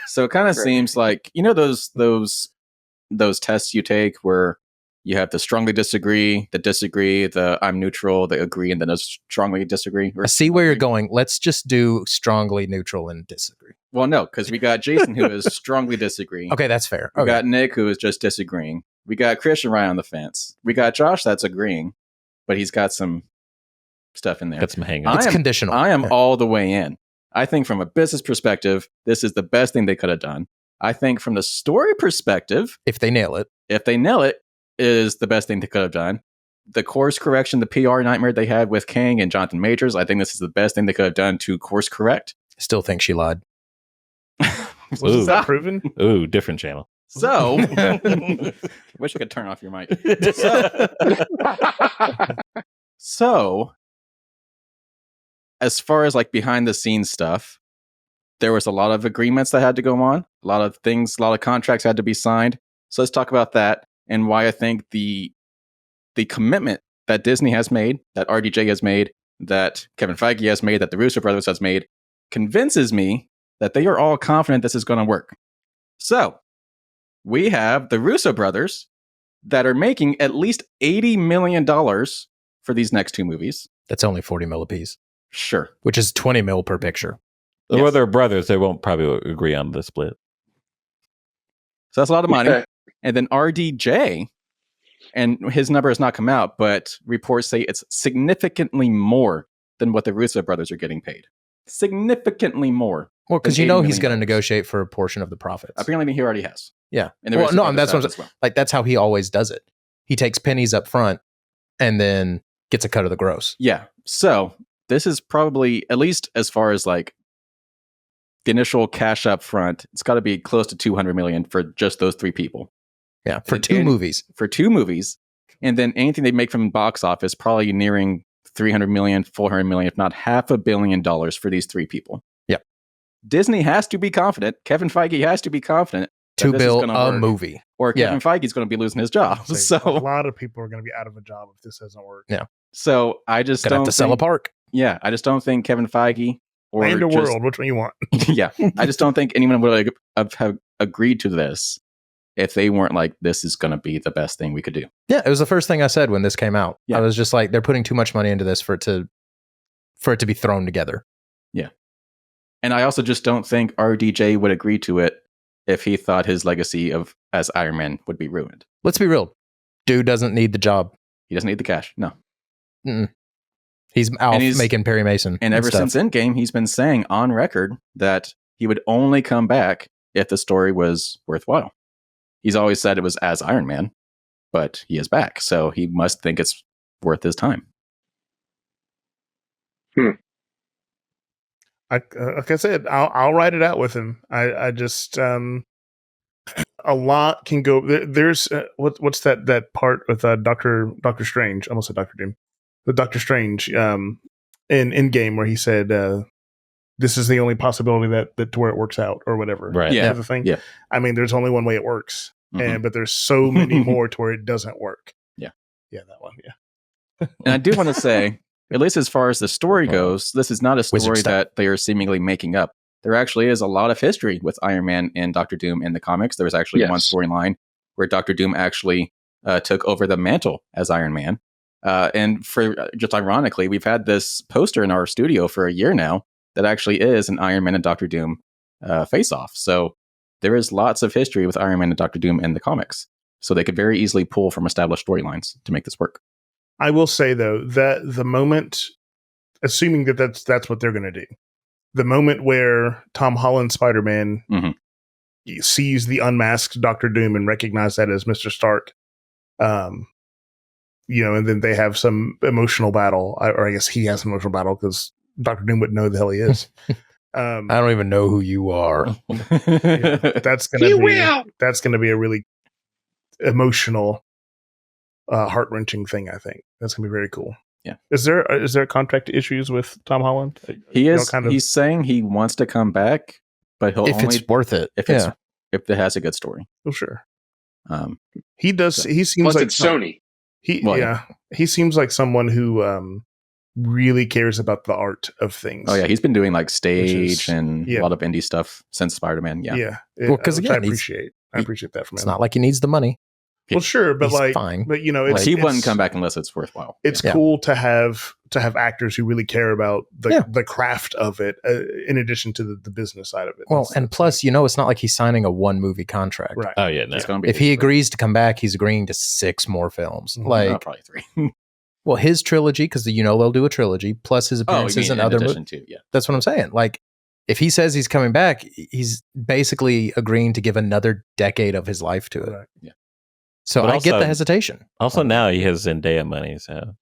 So it kind of Right. seems like, you know, those tests you take where you have the strongly disagree, the disagree, the I'm neutral, the agree, and then a strongly disagree. I see where you're going. Let's just do strongly neutral and disagree. Well, no, because we got Jason who is strongly disagree. Okay, that's fair. We Okay. got Nick who is just disagreeing. We got Christian right on the fence. We got Josh that's agreeing, but he's got some stuff in there. got some hang I It's am- conditional. I am Yeah. all the way in. I think from a business perspective, this is the best thing they could have done. I think from the story perspective, If they nail it. if they nail it, is the best thing they could have done. The course correction, the PR nightmare they had with Kang and Jonathan Majors, I think this is the best thing they could have done to course correct. Still think she lied. Was Ooh. that proven? Ooh, different channel. So, wish I could turn off your mic. So, as far as like behind the scenes stuff, there was a lot of agreements that had to go on, a lot of things, a lot of contracts had to be signed. So let's talk about that and why I think the commitment that Disney has made, that RDJ has made, that Kevin Feige has made, that the Russo brothers has made, convinces me that they are all confident this is going to work. So we have the Russo brothers that are making at least $80 million for these next two movies. That's only 40 mil apiece, Sure. which is 20 mil per picture. Well, Yes. they're brothers. They won't probably agree on the split. So that's a lot of money. Yeah. And then RDJ, and his number has not come out, but reports say it's significantly more than what the Russo brothers are getting paid. Significantly more. Well, because Than you know $80 he's going to million. negotiate for a portion of the profits. Apparently, he already has. Yeah. And the Well, Russo no, brothers that's have what I'm as well. Like, that's how he always does it. He takes pennies up front and then gets a cut of the gross. Yeah. So this is probably, at least as far as like the initial cash up front, it's got to be close to 200 million for just those three people. Yeah. For And- two and- movies. For two movies. And then anything they make from box office, probably nearing 300 million, 400 million, if not $500 million for these three people. Yep. Disney has to be confident. Kevin Feige has to be confident that To this is build gonna a work, movie. or Yeah. Kevin Feige's going to be losing his job. I'll say a So, lot of people are going to be out of a job if this doesn't work. Yeah. so I just Gonna don't have to sell a think- park. Yeah, I just don't think Kevin Feige or Land or just- world, which one you want? yeah, I just don't think anyone would have agreed to this if they weren't like, this is going to be the best thing we could do. Yeah. It was the first thing I said when this came out. Yeah. I was just like, they're putting too much money into this for it to be thrown together. And I also just don't think RDJ would agree to it if he thought his legacy of as Iron Man would be ruined. Let's be real. Dude doesn't need the job. He doesn't need the cash. No. He's out And he's- making Perry Mason. And ever stuff. since Endgame, he's been saying on record that he would only come back if the story was worthwhile. He's always said it was as Iron Man, but he is back. So he must think it's worth his time. Like I said, I'll write it out with him. I just a lot can go. There's what's that part with Doctor Strange? I almost said Doctor Doom. With Doctor Strange in Endgame where he said this is the only possibility that to where it works out or whatever. Right. Yeah. The thing. Yeah. I mean, there's only one way it works, Mhm. but there's so many more to where it doesn't work. Yeah. Yeah, that one. Yeah. And I do want to say, at least as far as the story goes, this is not a Wizard story style. that they are seemingly making up. There actually is a lot of history with Iron Man and Doctor Doom in the comics. There was actually Yes. one storyline where Doctor Doom actually took over the mantle as Iron Man. And for just ironically, we've had this poster in our studio for a year now that actually is an Iron Man and Doctor Doom face off. So there is lots of history with Iron Man and Doctor Doom in the comics. So they could very easily pull from established storylines to make this work. I will say though that the moment, assuming that that's what they're going to do, the moment where Tom Holland Spider-Man Mhm. sees the unmasked Doctor Doom and recognizes that as Mr. Stark, and then they have some emotional battle, or I guess he has an emotional battle because Doctor Doom wouldn't know who the hell he is. I don't even know who you are. That's gonna be a really emotional, heart-wrenching thing. I think that's gonna be very cool. Yeah. Is there contract issues with Tom Holland? He You know, is. He's saying he wants to come back, but he'll If only it's worth it. if it's if it has a good story. Oh, sure. Um, He does. So- He seems Plus, like it's Sony. He seems like someone who really cares about the art of things. oh yeah, he's been doing like stage is- and yeah. a lot of indie stuff since Spider-Man. Yeah. yeah. Well, 'cause which again, I appreciate that from It's him. not like he needs the money. Well, sure, but He's like, fine. but you know, Like, it's, he it's, wouldn't come back unless it's worthwhile. It's Yeah. cool to have actors who really care about the craft of it, in addition to the business side of it. Well, That's- and that's plus, it's not like he's signing a 1-movie contract. right. Oh yeah, no. It's going to be If he agrees to come back, he's agreeing to 6 more films. Mhm. Like, probably 3. well, his trilogy, because they'll do a trilogy, plus his Oh, you appearances mean in in other addition movies. to yeah. That's what I'm saying. Like, if he says he's coming back, he's basically agreeing to give another decade of his life to it. Right. Yeah. So But I get also- the hesitation. Also, now he has Zendaya money, so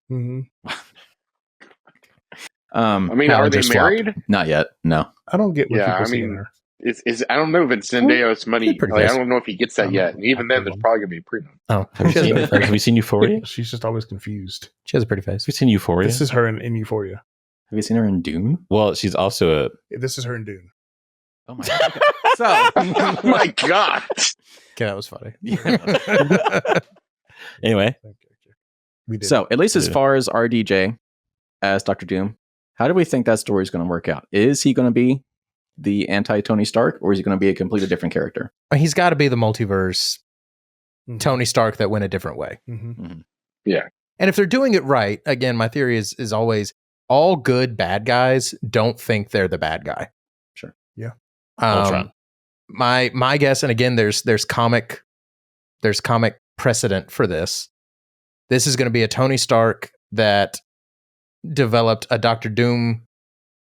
Mhm. I mean, Now are I'm they just swapped. married? Not yet. No. I don't get what Yeah, people I see in mean, her. Is I don't know if it's Zendaya's money. pretty Like, I face. don't know if he gets that yet. And even then, there's probably gonna be a prenup. Oh, have she you has, a seen pretty it? face. Have you seen Euphoria? Have She's just always confused. She has a pretty face. you seen Euphoria? This is her in Euphoria. Have you seen her in Dune? Well, she's also a This is her in Dune. Oh my god. Okay. So Oh my god! Okay, that was funny. anyway. We did. So, at least as Yeah. far as RDJ as Dr. Doom, how do we think that story is going to work out? Is he going to be the anti-Tony Stark, or is he going to be a completely different character? He's got to be the multiverse Mhm. Tony Stark that went a different way. Mhm. And if they're doing it right, again, my theory is always all good bad guys don't think they're the bad guy. Sure. Yeah. Ultron. My guess, and again, there's comic precedent for this. This is going to be a Tony Stark that developed a Doctor Doom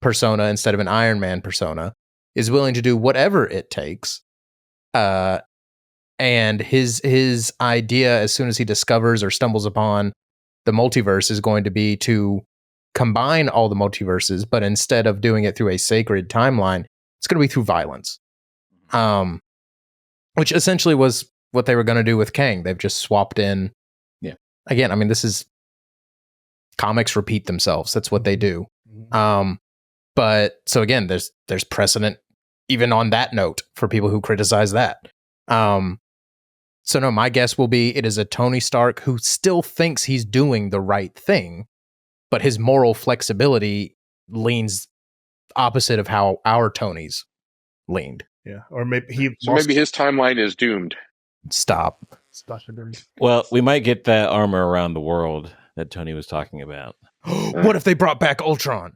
persona instead of an Iron Man persona, is willing to do whatever it takes. And his idea, as soon as he discovers or stumbles upon the multiverse, is going to be to combine all the multiverses, but instead of doing it through a sacred timeline, it's going to be through violence. Which essentially was what they were going to do with Kang. They've just swapped in. Yeah. Again, I mean, this is comics repeat themselves. That's what they do. But so again, there's precedent even on that note for people who criticize that. So no, my guess will be it is a Tony Stark who still thinks he's doing the right thing, but his moral flexibility leans opposite of how our Tonys leaned. Yeah. Or maybe Maybe his timeline is doomed. Stop. Well, we might get that armor around the world that Tony was talking about. What if they brought back Ultron?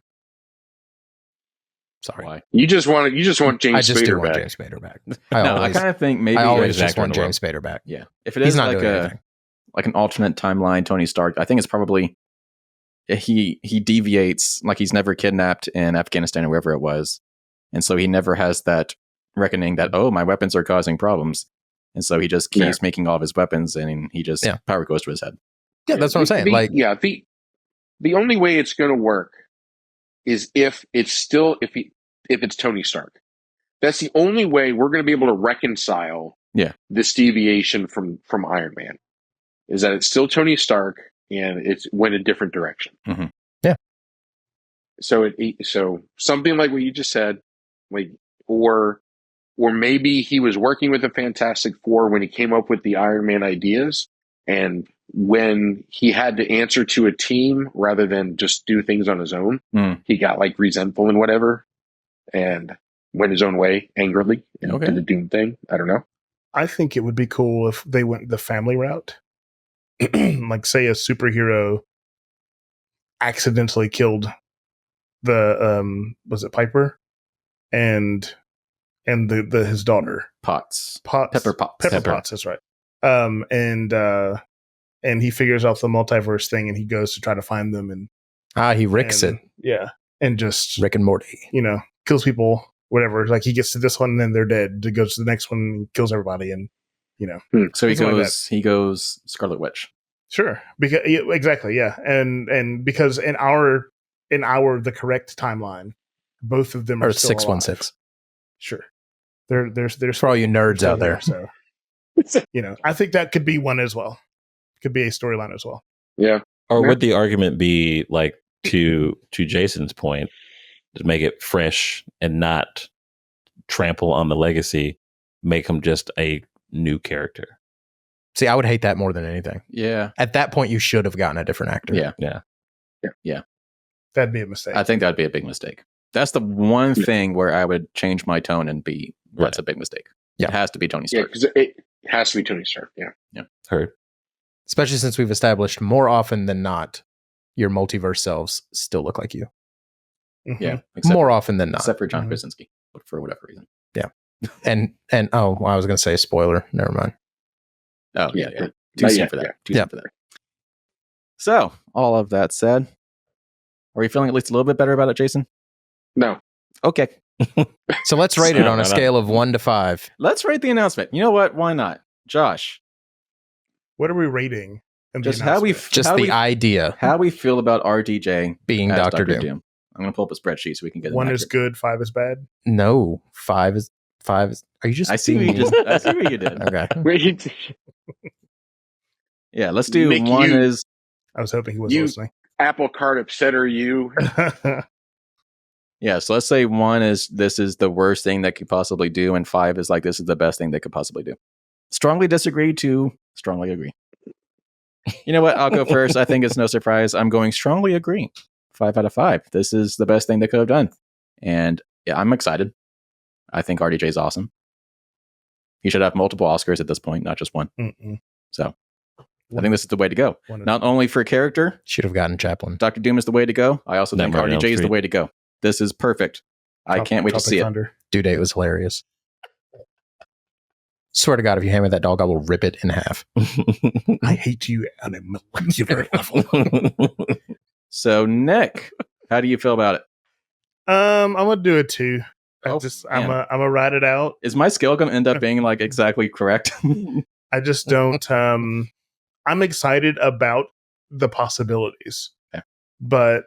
Sorry. Why? You just want James I just do Spader want back. James Spader back. No, I kind of think maybe I always he's just actor want in the James Spader back. yeah. If it He's is not like doing anything. like an alternate timeline Tony Stark, I think it's probably he deviates, like he's never kidnapped in Afghanistan or wherever it was, and so he never has that reckoning that, oh, my weapons are causing problems, and so he just keeps making all of his weapons, and he just power goes to his head. Yeah, that's what I'm saying. The only way it's going to work is if it's Tony Stark. That's the only way we're going to be able to reconcile this deviation from Iron Man, is that it's still Tony Stark and it's went a different direction. Mm-hmm. Yeah. So something like what you just said, like, or maybe he was working with the Fantastic Four when he came up with the Iron Man ideas, and when he had to answer to a team rather than just do things on his own, he got like resentful and whatever, and went his own way angrily and did the Doom thing. I don't know. I think it would be cool if they went the family route. Like, say a superhero accidentally killed the was it Piper and his daughter Potts. Potts. Pepper Potts. Pepper Pepper. Potts, that's right. and he figures out the multiverse thing, and he goes to try to find them, and He Ricks it. Yeah, and just Rick and Morty. Kills people. Whatever. Like he gets to this one, and then they're dead. He goes to the next one, and kills everybody, and So he something like goes. He goes Scarlet Witch. Sure, because exactly, yeah, and because in our the correct timeline, both of them are Or still 616. alive. Sure, there's For all you nerds out there. So I think that could be one as well. Could be a storyline as well. Yeah. Or would the argument be like to Jason's point, to make it fresh and not trample on the legacy, make him just a new character? See, I would hate that more than anything. Yeah. At that point, you should have gotten a different actor. Yeah. That'd be a mistake. I think that'd be a big mistake. That's the one thing where I would change my tone and be, that's a big mistake. Yeah. It has to be Tony Yeah, Stark. because it has to be Tony Stark. Yeah. Heard. Especially since we've established more often than not, your multiverse selves still look like you. Mhm. Yeah. More often than not. Except for John Mhm. Krasinski, for whatever reason. And oh, well, I was going to say spoiler. Never mind. Oh, yeah. Yeah. Too Not soon yet, for that. yeah. Too soon for that. So, all of that said, are you feeling at least a little bit better about it, Jason? No. Okay. So let's rate it No, on a no, no. scale of 1 to 5. Let's rate the announcement. You know what? Why not? Josh, What are we rating? In the just how we announcement? Just how the we, idea how we feel about RDJ being as Dr. Doom. I'm going to pull up a spreadsheet so we can get One an is accurate- good, 5 is bad. No, 5 is. Are you just. I see what you being- just. I see what you did. Okay. Wait, Yeah, let's do Nick, one. you- Is I was hoping he was You- listening. Apple Cart upsetter you. yeah. So let's say 1 is this is the worst thing that could possibly do, and 5 is like this is the best thing they could possibly do. Strongly disagree to strongly agree. You know what? I'll go first. I think it's no surprise. I'm going strongly agree. 5 out of 5. This is the best thing they could have done, and yeah, I'm excited. I think RDJ is awesome. He should have multiple Oscars at this point, not just one. Mm-mm. So I think this is the way to go. One is- Not only for character, Should have gotten Chaplin. Dr. Doom is the way to go. I also think Nightmare on Elm RDJ is the Street. way to go. This is perfect. I Top- can't wait to Tropic see it. Thunder. Due date was hilarious. Swear to God, if you hand me that dog, I will rip it in half. I hate you on a molecular level. So, Nick, how do you feel about it? I'm gonna do it too. Oh, I'm man. gonna ride it out. Is my scale going to end up being like exactly correct? I just don't. I'm excited about the possibilities, Yeah. but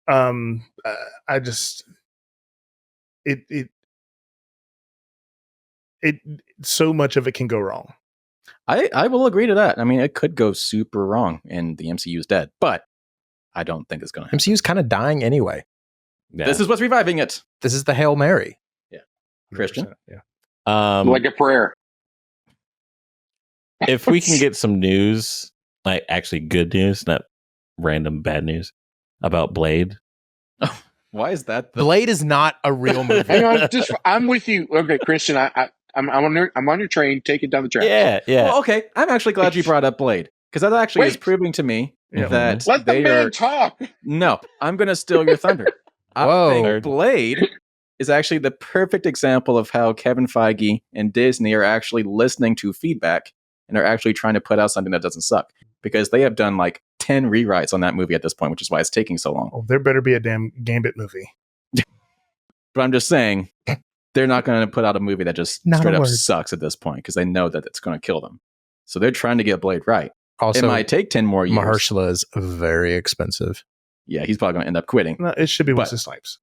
I just it so much of it can go wrong. I will agree to that. I mean, it could go super wrong and the MCU's dead, but I don't think it's going to happen. MCU's kind of dying anyway. Yeah. This is what's reviving it. This is the Hail Mary. Christian? Yeah. Like a prayer. If we can get some news, like actually good news, not random bad news, about Blade. Why is that? Blade is not a real movie. Hang on, I'm with you. Okay, Christian, I'm on your train. Take it down the track. Yeah. Well, okay. I'm actually glad you brought up Blade because that actually is Wait. proving to me Yeah. that Let the they man are. talk. No, I'm going to steal your thunder. I Whoa. think Blade is actually the perfect example of how Kevin Feige and Disney are actually listening to feedback and are actually trying to put out something that doesn't suck because they have done like 10 rewrites on that movie at this point, which is why it's taking so long. Oh, there better be a damn Gambit movie. But I'm just saying, they're not going to put out a movie that just Not a straight up word. sucks at this point because they know that it's going to kill them. So they're trying to get Blade right. Also, It might take 10 more years. Mahershala is very expensive. Yeah, he's probably going to end up quitting. No, it should be But- Wesley Snipes.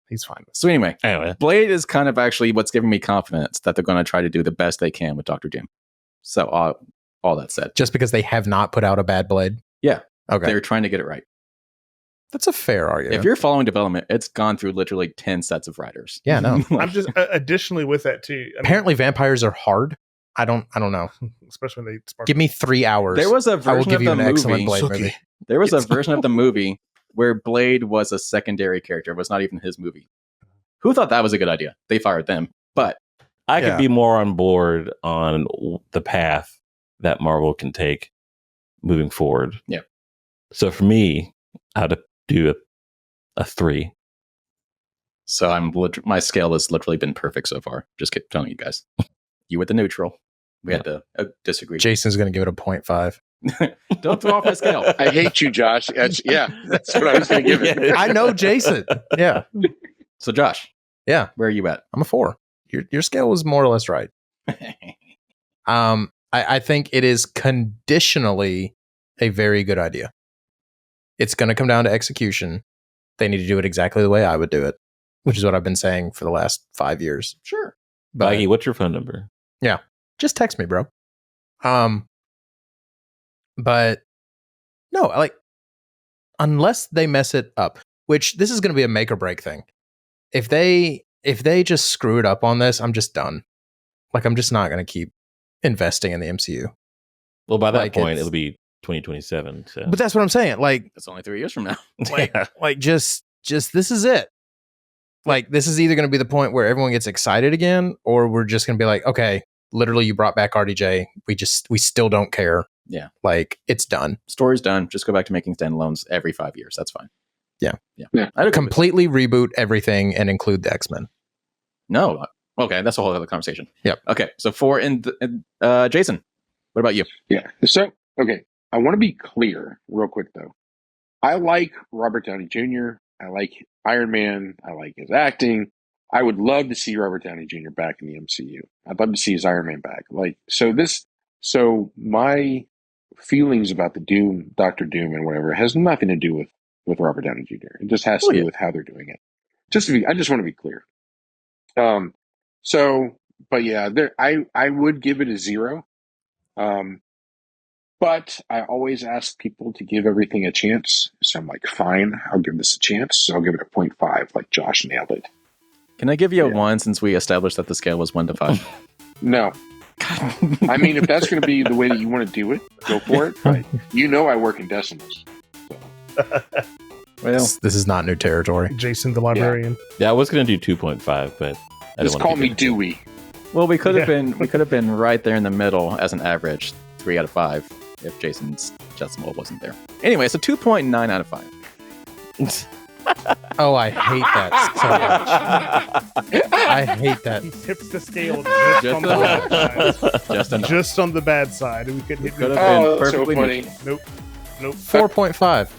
He's fine. So anyway, Anyway, Blade is kind of actually what's giving me confidence that they're going to try to do the best they can with Dr. Doom. So all that said, Just because they have not put out a bad Blade? Yeah. Okay. they're trying to get it right. That's a fair argument. If you're following development, it's gone through literally 10 sets of writers. Yeah, no. Like, I'm just additionally with that too. I mean, Apparently vampires are hard. I don't know. especially when they spark. Give me 3 hours. there was a I will version give of you the an excellent movie. Blade Suki. movie. There was a version of the movie where Blade was a secondary character. It was not even his movie. Who thought that was a good idea? They fired them. But I Yeah. could be more on board on the path that Marvel can take moving forward. Yeah. So for me, I'd do a 3. so my scale has literally been perfect so far. Just keep telling you guys. You with the neutral. We had to disagree. Jason's going to give it a 0.5. Don't throw off my scale. I hate you, Josh. That's what I was going to give it. I know Jason. Yeah. So, Josh. Yeah. Where are you at? I'm a 4. Your scale was more or less right. I think it is conditionally a very good idea. It's going to come down to execution. They need to do it exactly the way I would do it, which is what I've been saying for the last 5 years. Sure. But Feige, what's your phone number? yeah, just text me, bro. But no, like, unless they mess it up, which this is going to be a make or break thing. If they just screw it up on this, I'm just done. Like, I'm just not going to keep investing in the MCU. Well, by that Like, point, it's- it'll be 2027. So. But that's what I'm saying. Like, That's only 3 years from now. like just this is it. Like, this is either going to be the point where everyone gets excited again, or we're just going to be like, okay, literally, you brought back RDJ. We still don't care. Yeah. Like, it's done. Story's done. Just go back to making standalones every 5 years. That's fine. Yeah. I Completely reboot everything and include the X-Men. No. Okay, that's a whole other conversation. Yep. Okay, so 4 and Jason, what about you? Yeah. So, okay. I want to be clear real quick, though. I like Robert Downey Jr. I like Iron Man. I like his acting. I would love to see Robert Downey Jr. back in the MCU. I'd love to see his Iron Man back. So my feelings about the Doom, Doctor Doom and whatever has nothing to do with Robert Downey Jr. It just has to do with how they're doing it. I just want to be clear. But yeah, I would give it a 0. But I always ask people to give everything a chance. So I'm like, fine, I'll give this a chance. So I'll give it a 0.5, like Josh nailed it. Can I give you a 1 since we established that the scale was 1 to 5? No. I mean, if that's going to be the way that you want to do it, go for it. But you know I work in decimals. So. Well, This is not new territory. Jason the librarian. Yeah, I was going to do 2.5, but I Just didn't call want me to Dewey. well, we could have been right there in the middle as an average, 3 out of 5, if Jason's decimal wasn't there. Anyway, so 2.9 out of 5. Oh, I hate that so much. I hate that. He tips the scale just on the bad side. Just enough. Just on the bad side. We could hit Could have Oh, been that's so perfectly funny. neutral. Nope. 4.5.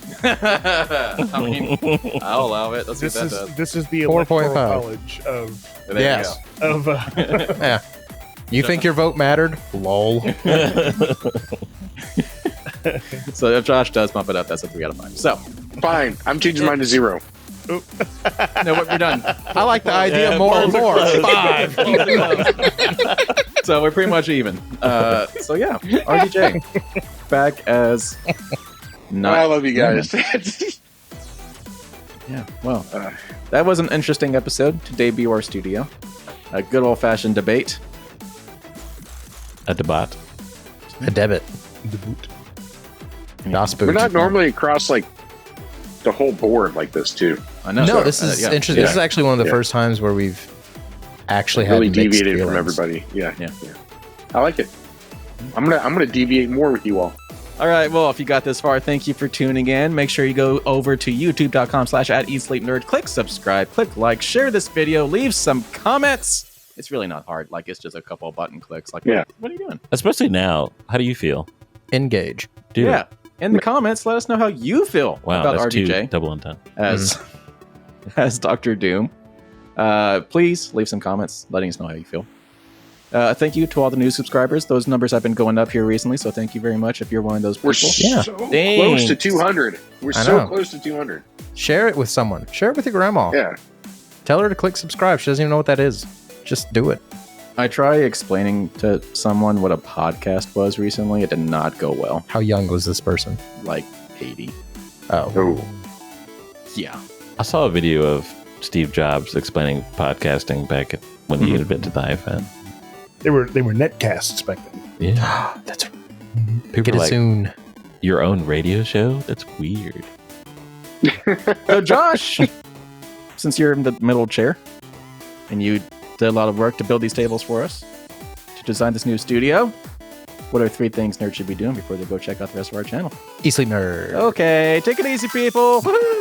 I mean, I'll allow it. Let's see what that does. This is the 4.5. electoral college of There Yes. you go. Yeah. You think your vote mattered? Lol. So if Josh does bump it up, that's a 3 out of 5. So, Fine. I'm changing mine to 0. no, we're done. I like the idea more and more. 5. So we're pretty much even. So yeah, RDJ back as not. I love you guys. Yeah, well, that was an interesting episode to debut our studio. A good old-fashioned debate. A debate. A debit. Das We're not Boot. normally across like the whole board like this too. I know. No, so, this is yeah. interesting. This is actually one of the Yeah. first times where we've actually had Really mixed deviated from feelings. everybody. Yeah. Yeah. I like it. I'm gonna deviate more with you all. All right, well, if you got this far, thank you for tuning in. Make sure you go over to youtube.com/@EatSleepNerd. Click subscribe, click like, share this video, leave some comments. It's really not hard. Like, it's just a couple button clicks. Like, Yeah. what are you doing? Especially now. How do you feel? Engage. Do yeah. it. In the comments, let us know how you feel Wow, about that's RDJ 2 double intent. as Dr. Doom. Please leave some comments letting us know how you feel. Thank you to all the new subscribers. Those numbers have been going up here recently, so thank you very much if you're one of those people. We're so Dang. close to 200. We're I so know. close to 200. Share it with someone. Share it with your grandma. Yeah. Tell her to click subscribe. She doesn't even know what that is. Just do it. I tried explaining to someone what a podcast was recently. It did not go well. How young was this person? Like 80. Oh. Oh. Yeah. I saw a video of Steve Jobs explaining podcasting back when he invented the iPhone. They were netcasts back then. Yeah. That's People Get are it like, soon. your own radio show? That's weird. So, Josh, since you're in the middle chair and you did a lot of work to build these tables for us, to design this new studio, what are 3 things nerds should be doing before they go check out the rest of our channel? Eat Sleep Nerd. Okay, take it easy, people. Woo-hoo!